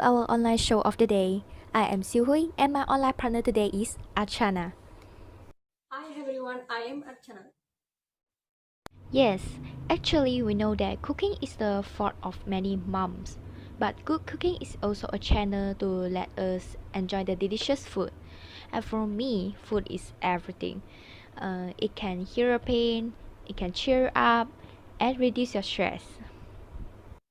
our online show of the day. I am Siu Hui and my online partner today is Archanaa. Hi everyone, I am Archanaa. Yes, actually we know that cooking is the fault of many moms. But good cooking is also a channel to let us enjoy the delicious food. And for me, food is everything. It can heal your pain, it can cheer you up, and reduce your stress.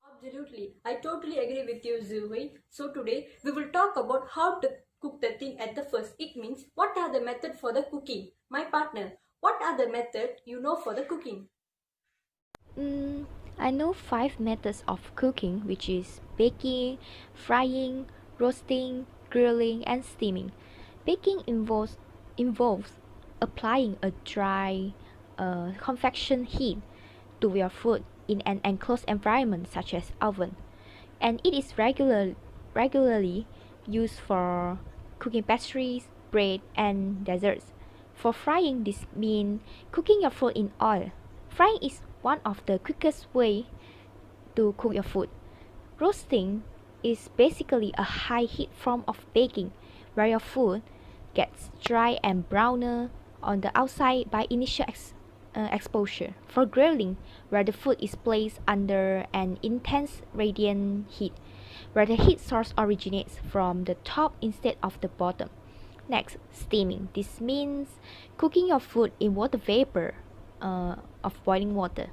Absolutely, I totally agree with you, Zuhui. So today we will talk about how to cook the thing at the first. It means what are the method for the cooking? My partner, what are the method you know for the cooking? Mm, I know 5 methods of cooking, which is baking, frying, roasting, grilling, and steaming. Baking involves applying a dry convection heat to your food in an enclosed environment such as oven, and it is regularly used for cooking pastries, bread, and desserts. For frying, this means cooking your food in oil. Frying is one of the quickest way to cook your food. Roasting is basically a high heat form of baking where your food gets dry and browner on the outside by initial exposure. For grilling, where the food is placed under an intense radiant heat, where the heat source originates from the top instead of the bottom. Next, steaming. This means cooking your food in water vapor of boiling water.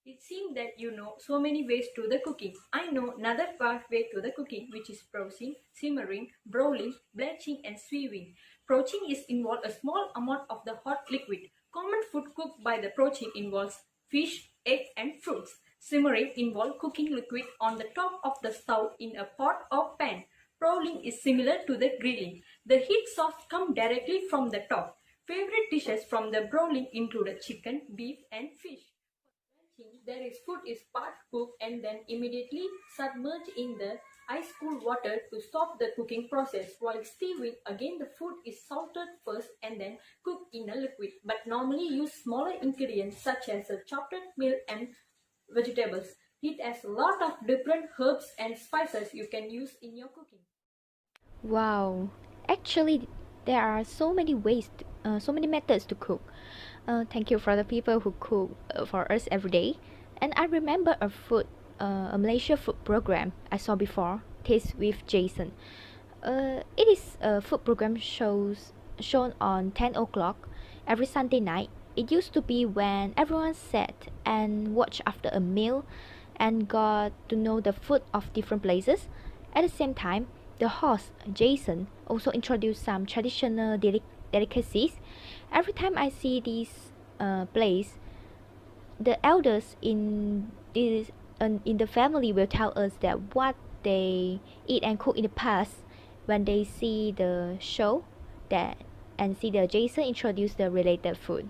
It seems that you know so many ways to the cooking. I know another pathway to the cooking, which is broaching, simmering, broiling, blanching, and sieving. Broaching is involved a small amount of the hot liquid. Common food cooked by the broaching involves fish, egg, and fruits. Simmering involves cooking liquid on the top of the stove in a pot or pan. Broiling is similar to the grilling. The heat source comes directly from the top. Favorite dishes from the broiling include chicken, beef, and fish. There is food is part cooked and then immediately submerged in the ice cool water to stop the cooking process. While stewing, again the food is salted first and then cooked in a liquid, but normally use smaller ingredients such as chopped milk and vegetables. It has a lot of different herbs and spices you can use in your cooking. Wow, actually, there are so many methods to cook. Thank you for the people who cook for us every day. And I remember a Malaysia food program I saw before, Taste with Jason. It is a food program shown on 10 o'clock every Sunday night. It used to be when everyone sat and watched after a meal and got to know the food of different places. At the same time, the host, Jason, also introduced some traditional delicacies. Every time I see this place, the elders in the family will tell us that what they eat and cook in the past when they see the show that and see the Jason introduce the related food.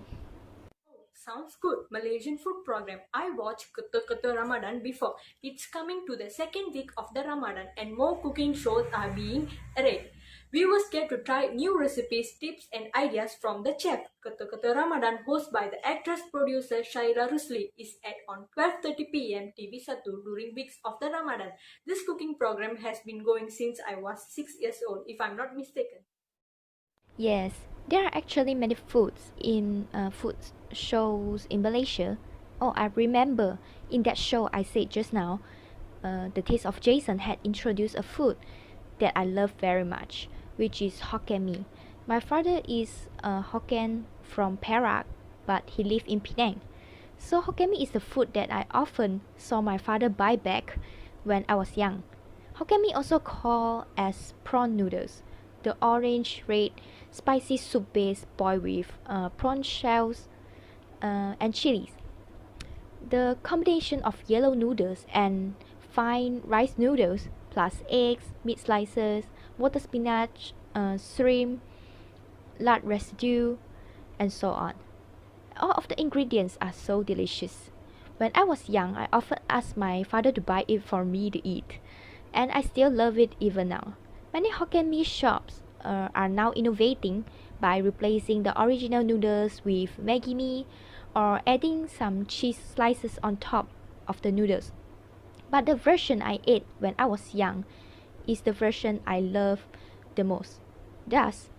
Sounds good. Malaysian food program. I watched Ketuk-ketuk Ramadan before. It's coming to the second week of the Ramadan and more cooking shows are being aired. Viewers get to try new recipes, tips and ideas from the chef. Ketuk-ketuk Ramadan hosted by the actress producer Shaira Rusli is at on 12:30 p.m. TV1 during weeks of the Ramadan. This cooking program has been going since I was 6 years old if I'm not mistaken. Yes, there are actually many food shows in Malaysia. Oh, I remember in that show I said just now, the taste of Jason had introduced a food that I love very much, which is Hokkien mee. My father is Hokkien from Perak, but he lived in Penang. So Hokkien mee is the food that I often saw my father buy back when I was young. Hokkien mee also called as prawn noodles, the orange red spicy soup base boiled with prawn shells and chilies. The combination of yellow noodles and fine rice noodles plus eggs, meat slices, water spinach, shrimp, lard residue, and so on. All of the ingredients are so delicious. When I was young, I often asked my father to buy it for me to eat, and I still love it even now. Many Hokkien Mee shops are now innovating by replacing the original noodles with Maggi mee or adding some cheese slices on top of the noodles. but the version I ate when I was young is the version I love the most. Thus,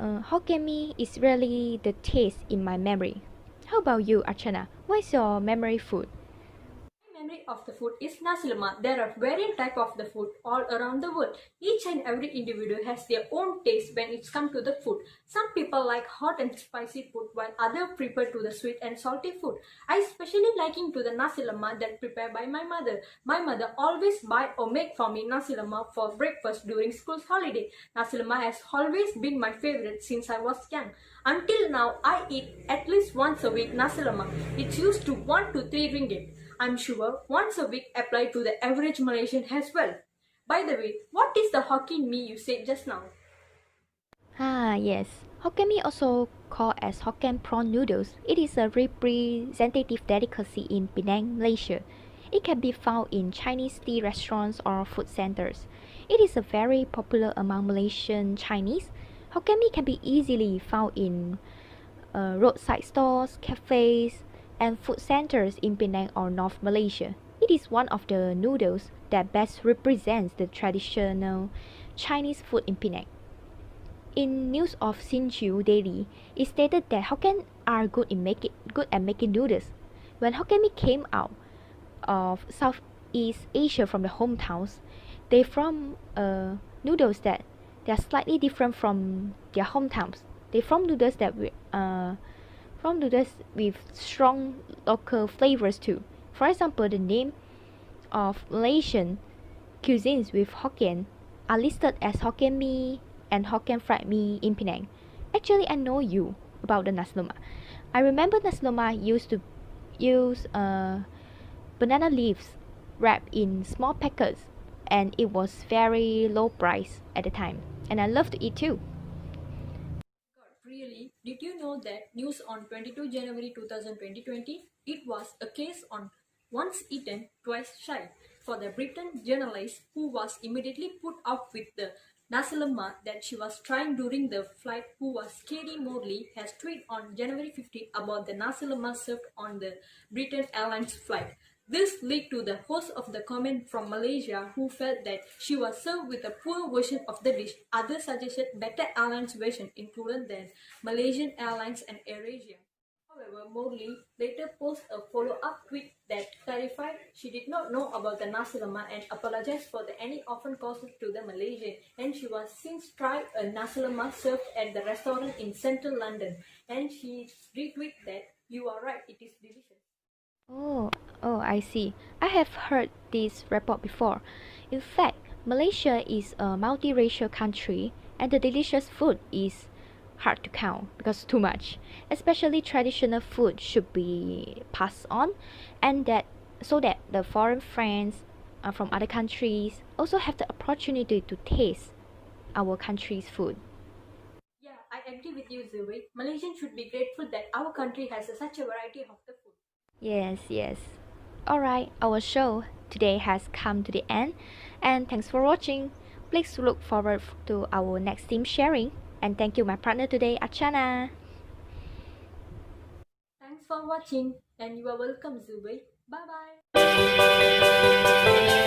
Hokkien mee is really the taste in my memory. How about you, Archana? What is your memory food? Memory of the food is Nasi Lemak. There are variant type of the food all around the world. Each and every individual has their own taste when it's come to the food. Some people like hot and spicy food while others prefer to the sweet and salty food. I especially liking to the Nasi Lemak that prepared by my mother. My mother always buy or make for me Nasi Lemak for breakfast during school's holiday. Nasi Lemak has always been my favorite since I was young. Until now, I eat at least once a week Nasi Lemak. It's used to 1 to 3 ringgit. I'm sure once a week apply to the average Malaysian as well. By the way, what is the Hokkien mee you said just now? Ah, yes. Hokkien mee, also called as Hokkien prawn noodles, it is a representative delicacy in Penang, Malaysia. It can be found in Chinese tea restaurants or food centers. It is a very popular among Malaysian Chinese. Hokkien mee can be easily found in roadside stores, cafes, and food centers in Penang or North Malaysia. It is one of the noodles that best represents the traditional Chinese food in Penang. In news of Sinchu Daily, it stated that Hokkien are good at making noodles. When Hokkien mee came out of Southeast Asia from the hometowns, they from noodles that they are slightly different from their hometowns. They from noodles with strong local flavors too. For example, the name of Malaysian cuisines with Hokkien are listed as Hokkien mee and Hokkien fried mee in Penang. Actually, I know you about the Nasi Lemak. I remember Nasi Lemak used to use banana leaves wrapped in small packets, and it was very low price at the time, and I love to eat too. Really? Did you know that news on 22 January 2020? It was a case on once eaten, twice shy for the Britain journalist who was immediately put off with the Nasi Lemak that she was trying during the flight, who was Katie Morley, has tweeted on January 15 about the Nasi Lemak served on the Britain Airlines flight. This led to the host of the comment from Malaysia, who felt that she was served with a poor version of the dish. Others suggested better airlines version, including the Malaysian Airlines and AirAsia. However, Morley later posted a follow-up tweet that clarified she did not know about the Nasi Lemak and apologized for any often caused to the Malaysian, and she was since tried a Nasi Lemak served at the restaurant in central London, and she retweeted that you are right, it is delicious. Oh, I see. I have heard this report before. In fact, Malaysia is a multiracial country, and the delicious food is hard to count because too much. Especially traditional food should be passed on, and that so that the foreign friends from other countries also have the opportunity to taste our country's food. Yeah, I agree with you, Zui. Malaysians should be grateful that our country has such a variety of the food. Yes, yes. Alright, our show today has come to the end, and thanks for watching. Please look forward to our next team sharing, and thank you my partner today, Archanaa. Thanks for watching, and you are welcome, Zui. Bye bye.